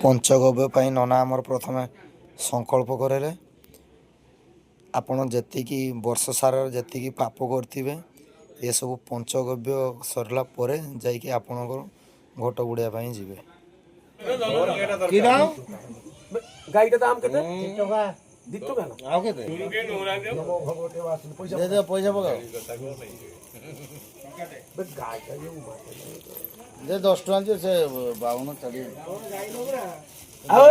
ପଞ୍ଚଗବ୍ୟ ପାଇଁ ନନା ଆମର ପ୍ରଥମେ ସଂକଳ୍ପ କରିଲେ ଆପଣ ଯେତିକି ବର୍ଷ ସାରା ଯେତିକି ପାପ କରିଥିବେ ଏସବୁ ପଞ୍ଚଗବ୍ୟ ସରିଲା ପରେ ଯାଇକି ଆପଣଙ୍କର ଘଟ ବୁଡ଼ିବା ପାଇଁ ଯିବେ। ଗାଈଟା ଦାମ କେତେ? 2 ଟଙ୍କା ନା? ଆଉ କେତେ? ପଇସା ପକାଅ। ଯେ 10 ଟଙ୍କା ଯେ ସେ 52 ଚାଲିବ। ଆଉ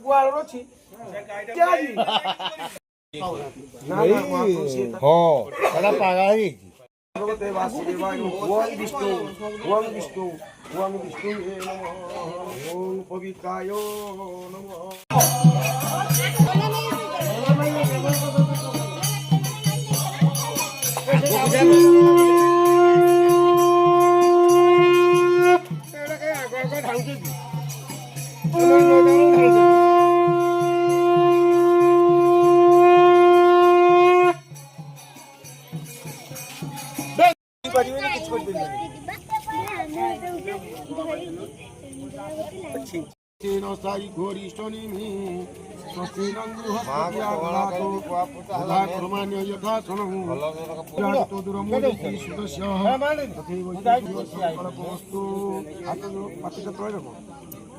ଗୁଆଳ ଅଛି। ହଁ ସେଟା ପାଗଳ ହେଇଯାଇଛି। ଭଗବତେ ବାସୁଦେବାୟ ଓಂ ବିଷ୍ଣୁ ଓଂ ବିଷ୍ଣୁ ଓଂ ବିଷ୍ଣୁ ଓಂ ପବିତ୍ରାୟ ନମଃ।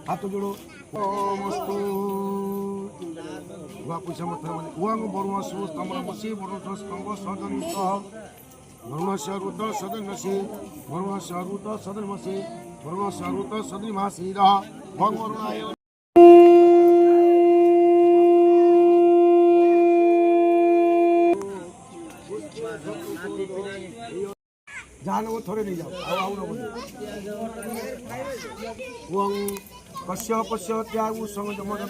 हाथ जोड़ो मस्तु पैसा मत बर्मसु स्तंभसी बरुष स्तंभ सदनिष्ठ धर्मस्य रुद्र सदनसी धर्मस्य रुद्र सदनमसी धर्मस्य रुद्र सदनिमासी भगवरुणाय जान वो थोड़े नहीं जाओ आओ ना बोलो वं कश्य पश्य त्यागु संग जमद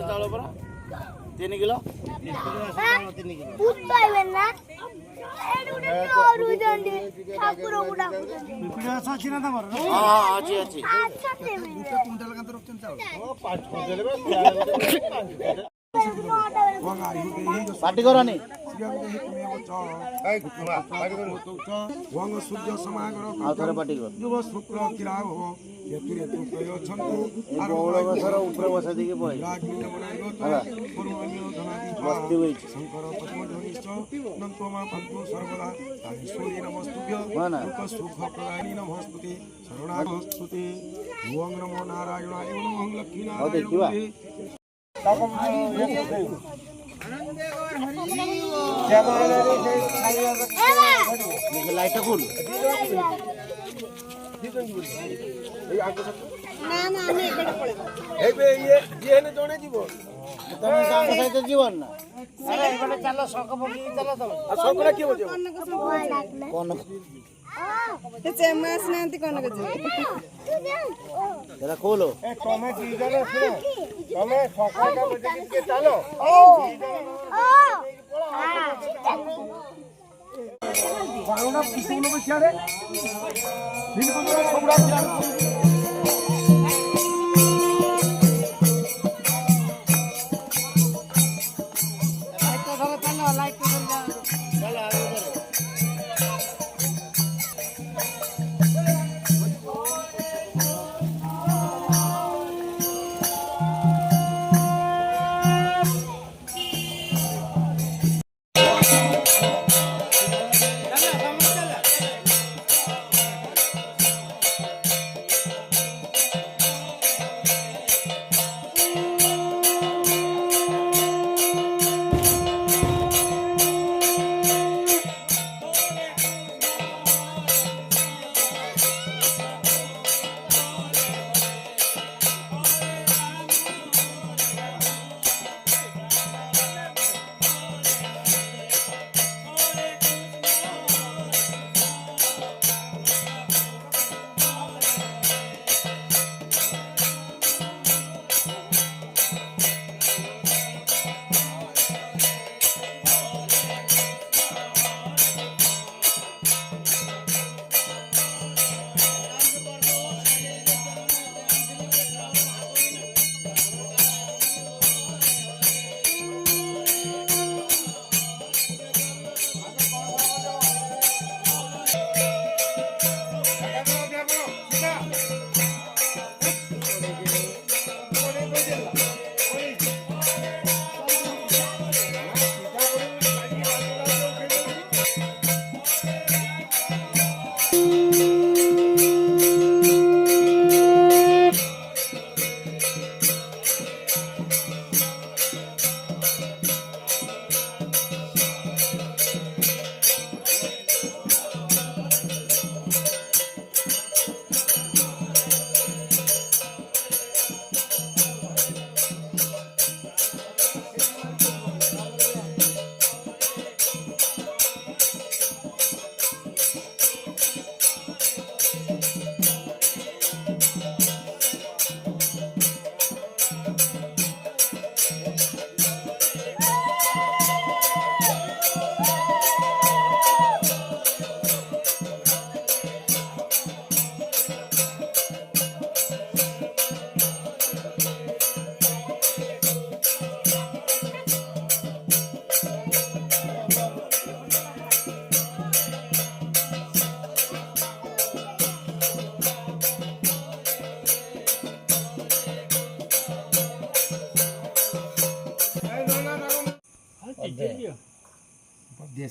चाउल परा 3 किलो पार्टी करनी सूर्य समागर युव शुक्ल किराग हो ऊपर बसा दी शंकर पद्मध्वनिमा पंतु सर्वदा नमस्तुभ्य सुख प्रदायिनी नमस्तुते शरणागस्तुते ओं नमो नारायणाय ओं लक्ष्मी नारायण लाइट फुल जड़े जीव जीवन ना चल शंख पकी चल शंखा किए बजे चेमास नांती कोन के तेरा खोलो ए तमे दी जने सुनो तमे शंखा बजे के चलो बावना पिसुनो बछारे दिन को छोड़ा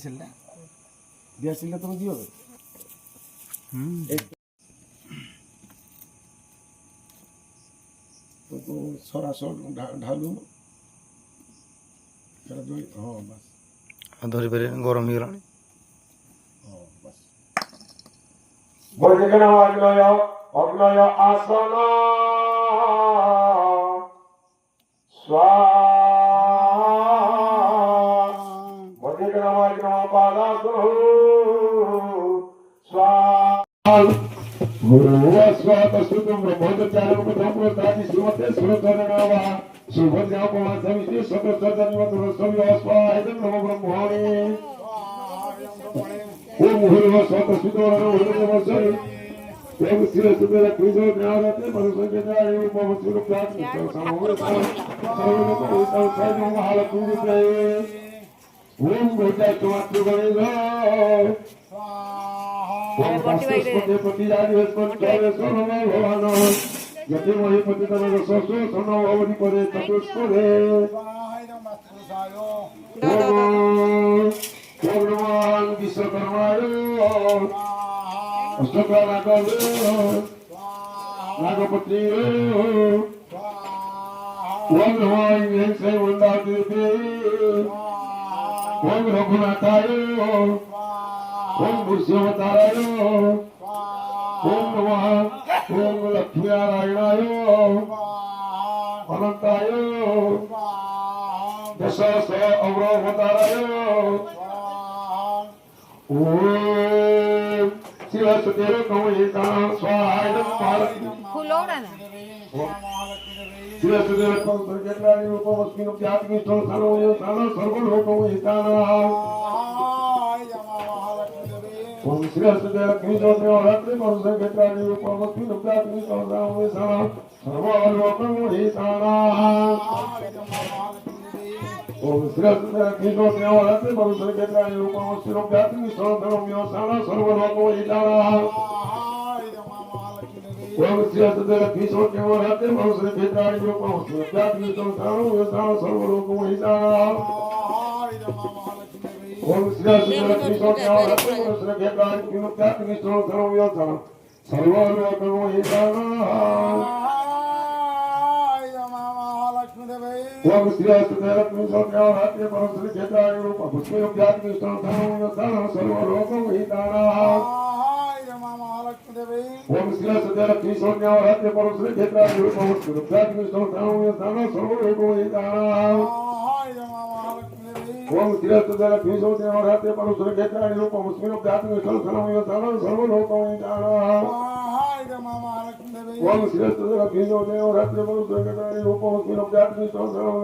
বিয়াশিলটা বিয়াশিলটা তুমি দিও তো সরাসর ঢালু সেটা দুই হ্যাঁ বাস ଧରିପାରିବେନି ଗରମ ହେଇଗଲାଣି। হ্যাঁ বাস বৈদিকন অগ্নয় অগ্নয় আসন বৈদিকন অগ্নয় পাদাসন গুরু স্বাত সুতম ব্রহ্মচার্য ব্রহ্মচারি শ্রীমতে সুরচরণাবা শুভজ্ঞাপনা সমিতি সতচর্যনিমত সমি অস্বাহেদম নম ব্রহ্মণে ওম হরিহ স্বাত সুতরণ হরিনমস্কারে ওম শ্রী সুতর কৃষ্ণ জ্ঞানতে মনুষ্যজ্ঞানি উপমস্তুর প্রাপ্তি সমবেত সর্বলোক সাইনো মহালক্ষ্মীতে ওম গোটা তোমাত্র গণেশ ওম বাস্তস্পতি প্রতিজারি স্পষ্টরে সর্বে ভবান যতি মহি পতিতম রসস সনভবনি পদে চতুষ্পদে ভগবান বিশ্বকর্মায় অষ্টপ্রাণাকর নাগপতি ওম নমামি শ্রী বৃন্দাবতীতে ওম রঘুনাথায় ওম ভূষ্যবতারায় ওম নমঃ ওম লক্ষ্মীনারায়ণায় অনন্তায় দশস অগ্রবতারায় ওম শিবসুদেব নমঃ স্বাহায় फूल उड़ाना শিবসুদেব কৌশলজ্ঞানী উপমস্মিন জ্ঞাতমিষ্ট সানয় সান সর্বলোকমহিতানা ওম শিবসুদেব কৃষ্ণদেবরাত্রি কৌশলজ্ঞানী উপমস্মিন জ্ঞাতমিষ্ট সানয় সান সর্বলোকমহিতানা ওম শিবসুদেব কৃষ্ণদেবরাত্রি কৌশলজ্ঞানী উপমস্মিন জ্ঞাতমিষ্ট সান সর্বলোকমহিতানা ওম শ্রীহস্তের কৃষ্ণদেবরাতে মনুষ্য ক্ষেত্রাণি রূপমস্য জ্ঞাতমিষ্টং সারং সর্বলোকমহিতানা ওম শ্রীহস্তের কৃষ্ণদেবরাতে মনুষ্য ক্ষেত্রাণি জ্ঞাতমিষ্টং সারং সর্বলোকমহিতানা ওম শ্রীহস্তের কৃষ্ণদেবরাতে মনুষ্য ক্ষেত্রাণি রূপমস্য জ্ঞাতমিষ্টং সারং সর্বলোকমহিতানা ওম শ্রীহস্তের কৃষ্ণদেবরাতে মনুষ্য ক্ষেত্রাণি রূপমস্য জ্ঞাতমিষ্টং সারং সর্বলোকমহিতানা ওম শ্রীহস্তের কৃষ্ণদেবরাতে মনুষ্য ক্ষেত্রাণি রূপমস্য জ্ঞাতমিষ্টং সারং সর্বলোকমহিতানা ওম শ্রীহস্তের কৃষ্ণদেবরাতে মনুষ্য ক্ষেত্রাণি রূপমস্য জ্ঞাতমিষ্টং সারং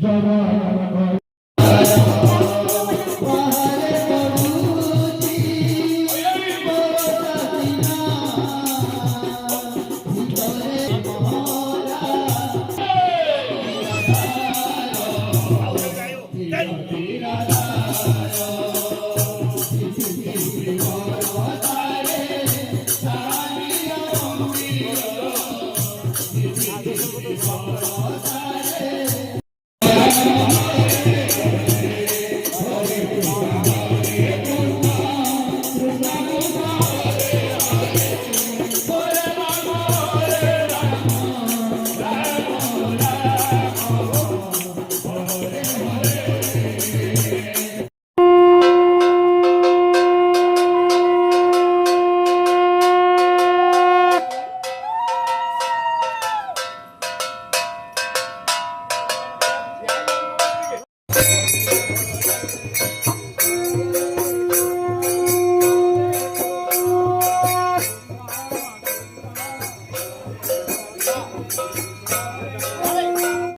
জয়